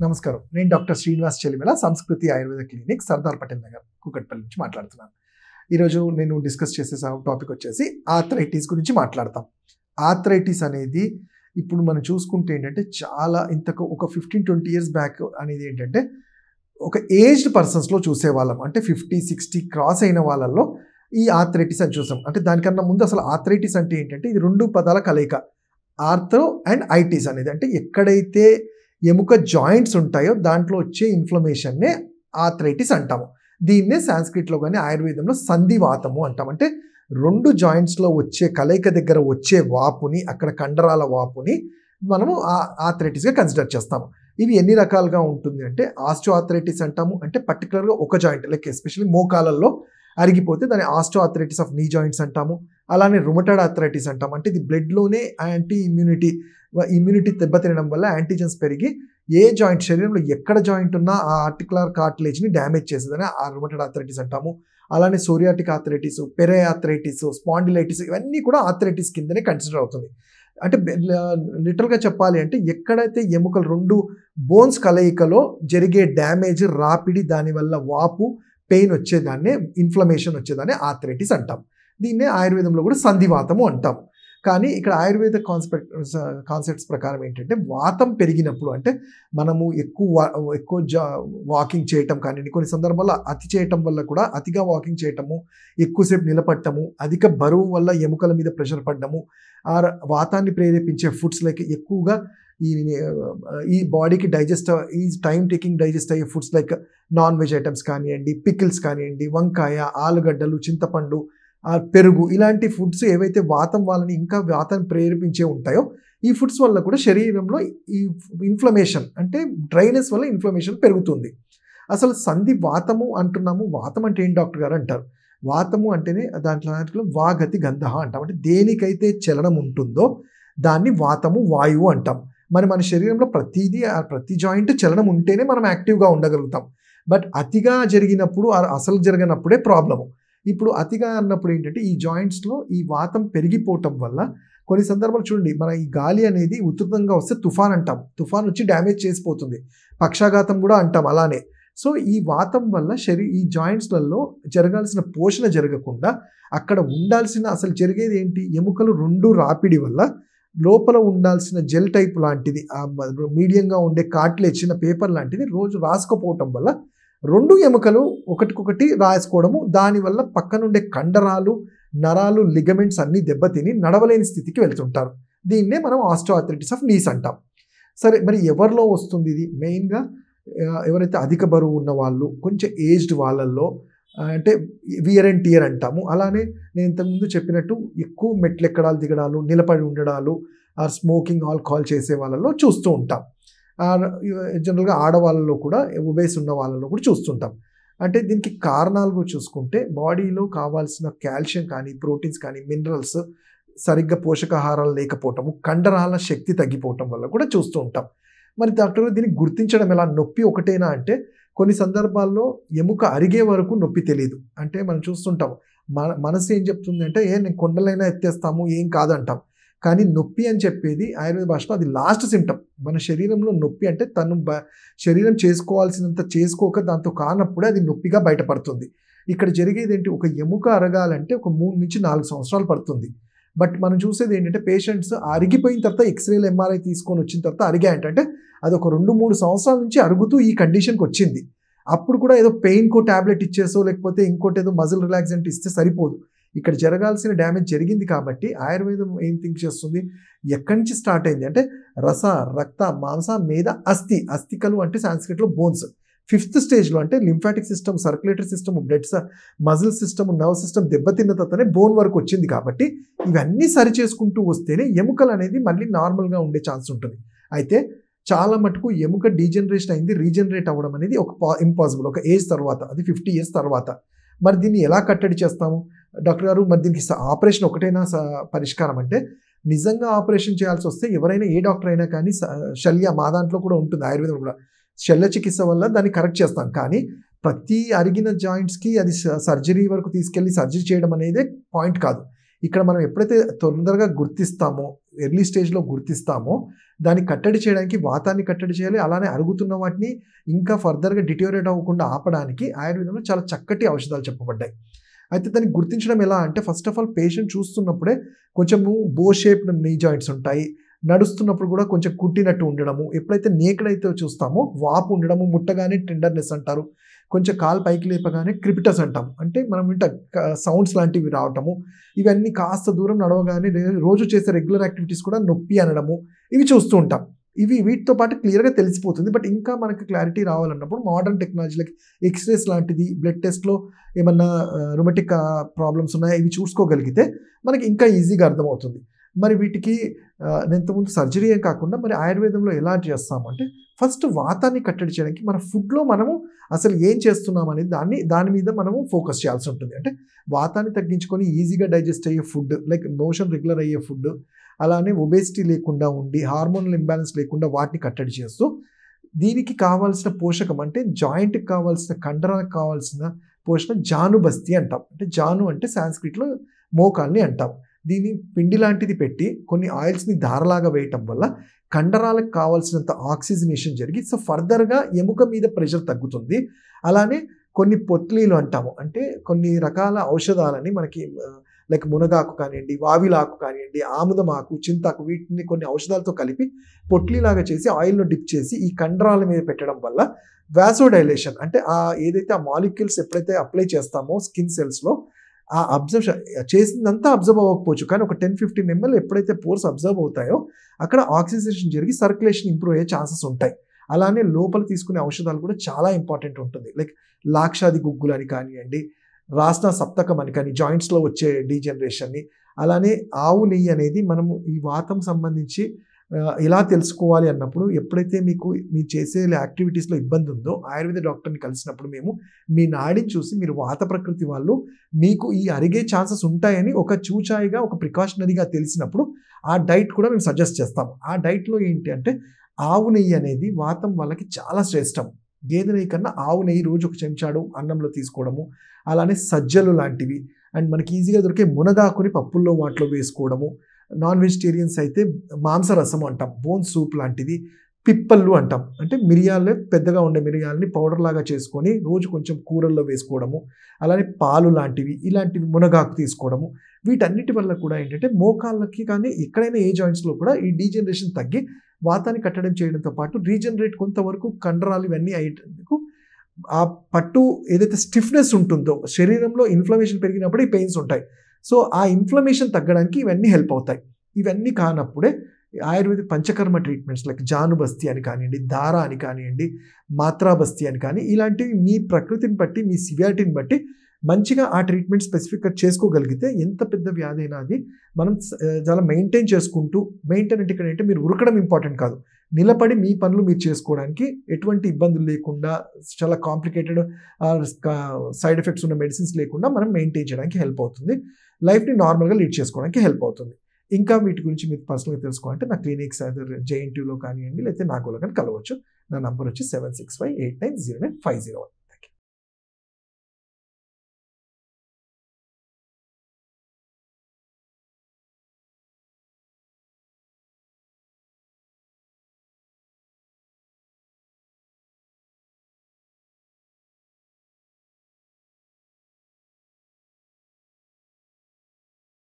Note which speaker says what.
Speaker 1: నమస్కారం. నేను డాక్టర్ శ్రీనివాస్ చెలిమెల, సంస్కృతి ఆయుర్వేద క్లినిక్, సర్దార్ పటేల్ నగర్, కూకట్పల్లి నుంచి మాట్లాడుతున్నాను. ఈరోజు నేను డిస్కస్ చేసే టాపిక్ వచ్చేసి ఆర్థరైటిస్ గురించి మాట్లాడతాం. ఆర్థరైటిస్ అనేది ఇప్పుడు మనం చూసుకుంటే ఏంటంటే చాలా ఒక 15-20 ఇయర్స్ బ్యాక్ అనేది ఏంటంటే ఒక ఏజ్డ్ పర్సన్స్లో చూసేవాళ్ళం. అంటే 50-60 క్రాస్ అయిన వాళ్ళల్లో ఈ ఆర్థరైటిస్ అని చూసాం. అంటే దానికన్నా ముందు అసలు ఆర్థరైటిస్ అంటే ఏంటంటే ఇది 2 పదాల కలయిక, ఆర్థ్రో అండ్ ఐటిస్ అనేది. అంటే ఎక్కడైతే ఎముక జాయింట్స్ ఉంటాయో దాంట్లో వచ్చే ఇన్ఫ్లమేషన్నే ఆర్థరైటిస్ అంటాము. దీన్నే సాంస్క్రిట్లో కానీ ఆయుర్వేదంలో సంధివాతము అంటాం. అంటే 2 జాయింట్స్లో వచ్చే కలయిక దగ్గర వచ్చే వాపుని, అక్కడ కండరాల వాపుని మనము ఆర్థరైటిస్గా కన్సిడర్ చేస్తాము. ఇవి ఎన్ని రకాలుగా ఉంటుంది అంటే ఆస్టియో ఆర్థరైటిస్ అంటాము. అంటే పర్టికులర్గా ఒక జాయింట్, లైక్ ఎస్పెషల్లీ మోకాళ్ళల్లో అరిగిపోతే దాన్ని ఆస్టియో ఆర్థరైటిస్ ఆఫ్ నీ జాయింట్స్ అంటాము. అలానే రుమటాయిడ్ ఆర్థరైటిస్ అంటాము. అంటే ఇది బ్లడ్లోనే ఇమ్యూనిటీ దెబ్బతినడం వల్ల యాంటీజన్స్ పెరిగి ఏ జాయింట్, శరీరంలో ఎక్కడ జాయింట్ ఉన్నా ఆ ఆర్టికులర్ కార్టిలేజ్ని డ్యామేజ్ చేసేదని ఆ రుమటాయిడ్ ఆర్థరైటిస్ అంటాము. అలానే సోరియాటిక్ ఆర్థరైటిస్, పెరే ఆర్థరైటిస్, స్పాండిలైటిస్ ఇవన్నీ కూడా ఆర్థరైటిస్ కిందనే కన్సిడర్ అవుతుంది. అంటే లిటరల్గా చెప్పాలి అంటే ఎక్కడైతే ఎముకలు 2 బోన్స్ కలయికలో జరిగే డ్యామేజ్, రాపిడి, దానివల్ల వాపు, పెయిన్ వచ్చేదాన్నే, ఇన్ఫ్లమేషన్ వచ్చేదాన్ని ఆర్థరైటిస్ అంటాం. దీన్నే ఆయుర్వేదంలో కూడా సంధివాతము అంటాము. కానీ ఇక్కడ ఆయుర్వేద కాన్సెప్ట్స్ ప్రకారం ఏంటంటే వాతం పెరిగినప్పుడు, అంటే మనము ఎక్కువ వాకింగ్ చేయటం కానివ్వండి, కొన్ని సందర్భాల్లో అతి చేయటం వల్ల కూడా, అతిగా వాకింగ్ చేయటము, ఎక్కువసేపు నిలబడటము, అధిక బరువు వల్ల ఎముకల మీద ప్రెషర్ పడ్డము, ఆ వాతాన్ని ప్రేరేపించే ఫుడ్స్ లైక్ ఎక్కువగా ఈ బాడీకి ఈ టైం టేకింగ్ డైజెస్ట్ అయ్యే foods like non veg items కానివ్వండి, పికిల్స్ కానివ్వండి, వంకాయ, ఆలుగడ్డలు, చింతపండు, పెరుగు, ఇలాంటి ఫుడ్స్ ఏవైతే వాళ్ళని ఇంకా వాతాన్ని ప్రేరేపించే ఉంటాయో ఈ ఫుడ్స్ వల్ల కూడా శరీరంలో ఈ ఇన్ఫ్లమేషన్, అంటే డ్రైనెస్ వల్ల ఇన్ఫ్లమేషన్ పెరుగుతుంది. అసలు సంధి వాతము అంటున్నాము. వాతం అంటే ఏంటి డాక్టర్ గారు అంటారు. వాతము అంటేనే దాంట్లో వాగతి గంధ అంటాం. అంటే దేనికైతే చలనం ఉంటుందో దాన్ని వాతము, వాయువు అంటాం. మన శరీరంలో ప్రతి జాయింట్ చలనం ఉంటేనే మనం యాక్టివ్గా ఉండగలుగుతాం. బట్ అతిగా జరిగినప్పుడు, అసలు జరగనప్పుడే ప్రాబ్లము. ఇప్పుడు అతిగా అన్నప్పుడు ఏంటంటే ఈ జాయింట్స్లో ఈ వాతం పెరిగిపోవటం వల్ల కొన్ని సందర్భాలు చూడండి, మన ఈ గాలి అనేది ఉధృతంగా వస్తే తుఫాన్ అంటాం. తుఫాన్ వచ్చి డ్యామేజ్ చేసిపోతుంది. పక్షాఘాతం కూడా అంటాం అలానే. సో ఈ వాతం వల్ల ఈ జాయింట్స్లలో జరగాల్సిన పోషణ జరగకుండా అక్కడ ఉండాల్సిన, అసలు జరిగేది ఏంటి, ఎముకలు 2 రాపిడి వల్ల లోపల ఉండాల్సిన జెల్ టైప్ లాంటిది, మీడియంగా ఉండే కార్టిలేజ్, చిన్న పేపర్ లాంటిది రోజు రాసుకుపోవటం వల్ల 2 ఎముకలు ఒకటికొకటి రాసుకోవడము, దానివల్ల పక్కనుండే కండరాలు, నరాలు, లిగమెంట్స్ అన్నీ దెబ్బతిని నడవలేని స్థితికి వెళ్తుంటారు. దీన్నే మనం ఆస్టియో ఆర్థరైటిస్ ఆఫ్ నీస్ అంటాం. సరే, మరి ఎవరిలో వస్తుంది ఇది? మెయిన్గా ఎవరైతే అధిక బరువు ఉన్న వాళ్ళు, కొంచెం ఏజ్డ్ వాళ్ళల్లో, అంటే వియర్ అండ్ టియర్ అంటాము. అలానే నేను ఇంతకుముందు చెప్పినట్టు ఎక్కువ మెట్లు ఎక్కడాలు, దిగడాలు, నిలబడి ఉండడాలు, స్మోకింగ్, ఆల్కహాల్ చేసే వాళ్ళలో చూస్తూ ఉంటాం. జనరల్గా ఆడవాళ్ళలో కూడా, ఒబేస్ ఉన్న వాళ్ళలో కూడా చూస్తుంటాం. అంటే దీనికి కారణాలు చూసుకుంటే బాడీలో కావాల్సిన కాల్షియం కానీ, ప్రోటీన్స్ కానీ, మినరల్స్ సరిగ్గా పోషకాహారాలు లేకపోవటము, కండరాల శక్తి తగ్గిపోవటం వల్ల కూడా చూస్తూ ఉంటాం. మరి డాక్టర్ దీన్ని గుర్తించడం ఎలా? నొప్పి ఒకటేనా అంటే కొన్ని సందర్భాల్లో ఎముక అరిగే వరకు నొప్పి తెలియదు. అంటే మనం చూస్తుంటాం, మనసు ఏం చెప్తుంది అంటే నేను కొండలైనా ఎత్తేస్తాము, ఏం కాదంటాం. కానీ నొప్పి అని చెప్పేది ఆయుర్వేద భాషలో అది లాస్ట్ సిమ్టమ్. మన శరీరంలో నొప్పి అంటే శరీరం చేసుకోవాల్సినంత చేసుకోక దాంతో కానప్పుడే అది నొప్పిగా బయటపడుతుంది. ఇక్కడ జరిగేది ఏంటి, ఒక ఎముక అరగాలంటే ఒక 3 నుంచి 4 సంవత్సరాలు పడుతుంది. బట్ మనం చూసేది ఏంటంటే పేషెంట్స్ అరిగిపోయిన తర్వాత ఎక్స్రేలు, ఎంఆర్ఐ తీసుకొని వచ్చిన తర్వాత అరిగాయంటే అది ఒక 2-3 సంవత్సరాల నుంచి అరుగుతూ ఈ కండిషన్కి వచ్చింది. అప్పుడు కూడా ఏదో పెయిన్కో ట్యాబ్లెట్ ఇచ్చేసో లేకపోతే ఇంకోటి ఏదో మజిల్ రిలాక్సెంట్ ఇస్తే సరిపోదు. ఇక్కడ జరగాల్సిన డ్యామేజ్ జరిగింది కాబట్టి ఆయుర్వేదం ఏం థింక్ చేస్తుంది, ఎక్కడి నుంచి స్టార్ట్ అయింది అంటే రస, రక్త, మాంస, మేద, అస్థికలు అంటే సాంస్క్రిట్లో బోన్స్. 5th స్టేజ్లో అంటే lymphatic system, circulatory system, blood muscle system, nerve system దెబ్బతిన్న తర్వాతనే బోన్ వరకు వచ్చింది. కాబట్టి ఇవన్నీ సరి చేసుకుంటూ వస్తేనే ఎముకలు అనేది మళ్ళీ నార్మల్గా ఉండే ఛాన్స్ ఉంటుంది. అయితే చాలా మటుకు ఎముక డీజనరేషన్ అయింది, రీజనరేట్ అవ్వడం అనేది ఇంపాసిబుల్ ఒక ఏజ్ తర్వాత, అది 50 ఇయర్స్ తర్వాత. మరి దీన్ని ఎలా కట్టడి చేస్తాము డాక్టర్ గారు? మరి దీనికి ఆపరేషన్ ఒకటైనా పరిష్కారం అంటే, నిజంగా ఆపరేషన్ చేయాల్సి వస్తే ఎవరైనా, ఏ డాక్టర్ అయినా కానీ మా దాంట్లో కూడా ఉంటుంది, ఆయుర్వేదం కూడా శల్య చికిత్స వల్ల దాన్ని కరెక్ట్ చేస్తాం. కానీ ప్రతి అరిగిన జాయింట్స్కి అది సర్జరీ వరకు తీసుకెళ్ళి సర్జరీ చేయడం అనేది పాయింట్ కాదు. ఇక్కడ మనం ఎప్పుడైతే తొందరగా గుర్తిస్తామో, ఎర్లీ స్టేజ్లో గుర్తిస్తామో, దాన్ని కట్టడి చేయడానికి వాతాన్ని కట్టడి చేయాలి. అలానే అరుగుతున్న వాటిని ఇంకా ఫర్దర్గా డిటోరియేట్ అవ్వకుండా ఆపడానికి ఆయుర్వేదంలో చాలా చక్కటి ఔషధాలు చెప్పబడ్డాయి. అయితే దాన్ని గుర్తించడం ఎలా అంటే, ఫస్ట్ ఆఫ్ ఆల్ పేషెంట్ చూస్తున్నప్పుడే కొంచెము బో షేప్డ్ నీ జాయింట్స్ ఉంటాయి. నడుస్తున్నప్పుడు కూడా కొంచెం కుట్టినట్టు ఉండడము, ఎప్పుడైతే నేకడైతే చూస్తామో వాపు ఉండడము, ముట్టగానే టెండర్నెస్ అంటారు, కొంచెం కాలు పైకి లేపగానే క్రిపిటస్ అంటాం, అంటే మనం వింట సౌండ్స్ లాంటివి రావటము, ఇవన్నీ కాస్త దూరం నడవగానే రోజు చేసే రెగ్యులర్ యాక్టివిటీస్ కూడా నొప్పి అనడము, ఇవి చూస్తూ ఉంటాం. వీటితో పాటు క్లియర్గా తెలిసిపోతుంది. బట్ ఇంకా మనకి క్లారిటీ రావాలన్నప్పుడు మోడర్న్ టెక్నాలజీలకి ఎక్స్రేస్ లాంటిది, బ్లడ్ టెస్ట్లో ఏమన్నా రుమటిక్ ప్రాబ్లమ్స్ ఉన్నాయా ఇవి చూసుకోగలిగితే మనకి ఇంకా ఈజీగా అర్థమవుతుంది. మరి వీటికి ఇంతకుముందు సర్జరీ ఏం కాకుండా మరి ఆయుర్వేదంలో ఎలా చేస్తాము అంటే, ఫస్ట్ వాతాన్ని కట్టడి చేయడానికి మన ఫుడ్లో మనము అసలు ఏం చేస్తున్నాం అనేది దాని మీద మనము ఫోకస్ చేయాల్సి ఉంటుంది. అంటే వాతాన్ని తగ్గించుకొని ఈజీగా డైజెస్ట్ అయ్యే ఫుడ్, లైక్ మోషన్ రెగ్యులర్ అయ్యే ఫుడ్, అలానే ఒబేసిటీ లేకుండా ఉండి హార్మోనల్ ఇంబ్యాలెన్స్ లేకుండా వాటిని కట్టడి చేస్తూ, దీనికి కావాల్సిన పోషకం అంటే జాయింట్కి కావాల్సిన, కండరానికి కావాల్సిన పోషణ జానుబస్తి అంటాం. అంటే జాను అంటే సాంస్క్రిట్లో మోకాల్ని అంటాం. దీన్ని పిండి లాంటిది పెట్టి కొన్ని ఆయిల్స్ని ధారలాగా వేయటం వల్ల కండరాలకు కావాల్సినంత ఆక్సిజనేషన్ జరిగి సో ఫర్దర్గా ఎముక మీద ప్రెషర్ తగ్గుతుంది. అలానే కొన్ని పొట్లీలు అంటాము, అంటే కొన్ని రకాల ఔషధాలని మనకి లైక్ మునగాకు కానివ్వండి, వావిలాకు కానివ్వండి, ఆముదమాకు, చింతాకు, వీటిని కొన్ని ఔషధాలతో కలిపి పొట్లీలాగా చేసి ఆయిల్లో డిప్ చేసి ఈ కండరాల మీద పెట్టడం వల్ల వాసోడైలేషన్, అంటే ఏదైతే ఆ మాలిక్యూల్స్ ఎప్పుడైతే అప్లై చేస్తామో స్కిన్ సెల్స్లో ఆ అబ్జర్వ్ చేసిందంతా అబ్జర్వ్ అవ్వకపోవచ్చు, కానీ ఒక 10-15 ml ఎప్పుడైతే పోర్స్ అబ్జర్వ్ అవుతాయో అక్కడ ఆక్సిజనేషన్ జరిగి సర్క్యులేషన్ ఇంప్రూవ్ అయ్యే ఛాన్సెస్ ఉంటాయి. అలానే లోపల తీసుకునే ఔషధాలు కూడా చాలా ఇంపార్టెంట్ ఉంటుంది. లైక్ లాక్షాది గుగ్గులు అని కానివ్వండి, రాస్నా సప్తకం అని కానీ జాయింట్స్లో వచ్చే డీజనరేషన్ని, అలానే ఆవు నెయ్యి అనేది మనము ఈ వాతం సంబంధించి ఎలా తెలుసుకోవాలి అన్నప్పుడు, ఎప్పుడైతే మీరు చేసే యాక్టివిటీస్లో ఇబ్బంది ఉందో ఆయుర్వేద డాక్టర్ని కలిసినప్పుడు మేము మీ నాడిని చూసి మీరు వాత ప్రకృతి వాళ్ళు మీకు ఈ అరిగే ఛాన్సెస్ ఉంటాయని ఒక చూచాయిగా, ఒక ప్రికాషనరీగా తెలిసినప్పుడు ఆ డైట్ కూడా మేము సజెస్ట్ చేస్తాము. ఆ డైట్లో ఏంటి అంటే ఆవు నెయ్యి అనేది వాతం వాళ్ళకి చాలా శ్రేష్టం. గేదె నెయ్యి కన్నా ఆవు నెయ్యి రోజు ఒక చెంచాడు అన్నంలో తీసుకోవడము, అలానే సజ్జలు లాంటివి, అండ్ మనకి ఈజీగా దొరికే మునగాకుని పప్పుల్లో వాటిలో వేసుకోవడము, నాన్ వెజిటేరియన్స్ అయితే మాంసరసం అంటాం, బోన్ సూప్ లాంటిది, పిప్పళ్ళు అంటాం, అంటే మిరియాలే పెద్దగా ఉండే మిరియాలని పౌడర్ లాగా చేసుకొని రోజు కొంచెం కూరల్లో వేసుకోవడము, అలానే పాలు లాంటివి, ఇలాంటివి మునగాకు తీసుకోవడము, వీటన్నిటి వల్ల కూడా ఏంటంటే మోకాళ్ళకి కానీ ఎక్కడైనా ఏ జాయింట్స్లో కూడా ఈ డీజనరేషన్ తగ్గి వాతాన్ని కట్టడం చేయడంతో పాటు రీజనరేట్ కొంతవరకు కండరాలు ఇవన్నీ అయ్యేందుకు ఆ పట్టు ఏదైతే స్టిఫ్నెస్ ఉంటుందో శరీరంలో ఇన్ఫ్లమేషన్ పెరిగినప్పుడు ఈ పెయిన్స్ ఉంటాయి. సో ఆ ఇన్ఫ్లమేషన్ తగ్గడానికి ఇవన్నీ హెల్ప్ అవుతాయి. ఇవన్నీ కానప్పుడే ఆయుర్వేదిక్ పంచకర్మ ట్రీట్మెంట్స్ లైక్ జానుబస్తి అని కానివ్వండి, ధార అని కానివ్వండి, మాత్రాబస్తి అని కానీ ఇలాంటివి మీ ప్రకృతిని బట్టి, మీ సివియారిటీని బట్టి మంచిగా ఆ ట్రీట్మెంట్ స్పెసిఫిక్గా చేసుకోగలిగితే ఎంత పెద్ద వ్యాధి అయినా అది మనం చాలా మెయింటైన్ చేసుకుంటూ, మెయింటైన్ అంటే ఇక్కడ ఏంటంటే మీరు ఉరకడం ఇంపార్టెంట్ కాదు, నిలబడి మీ పనులు మీరు చేసుకోవడానికి ఎటువంటి ఇబ్బందులు లేకుండా, చాలా కాంప్లికేటెడ్ సైడ్ ఎఫెక్ట్స్ ఉన్న మెడిసిన్స్ లేకుండా మనం మెయింటైన్ చేయడానికి హెల్ప్ అవుతుంది. లైఫ్ని నార్మల్గా లీడ్ చేసుకోవడానికి హెల్ప్ అవుతుంది. ఇంకా వీటి గురించి మీరు పర్సనల్గా తెలుసుకోవాలంటే నా క్లినిక్స్ అదర్ JNTUలో కానివ్వండి, లేకపోతే నాగోలో కానీ కలవచ్చు. నా నంబర్ వచ్చి 7658909501.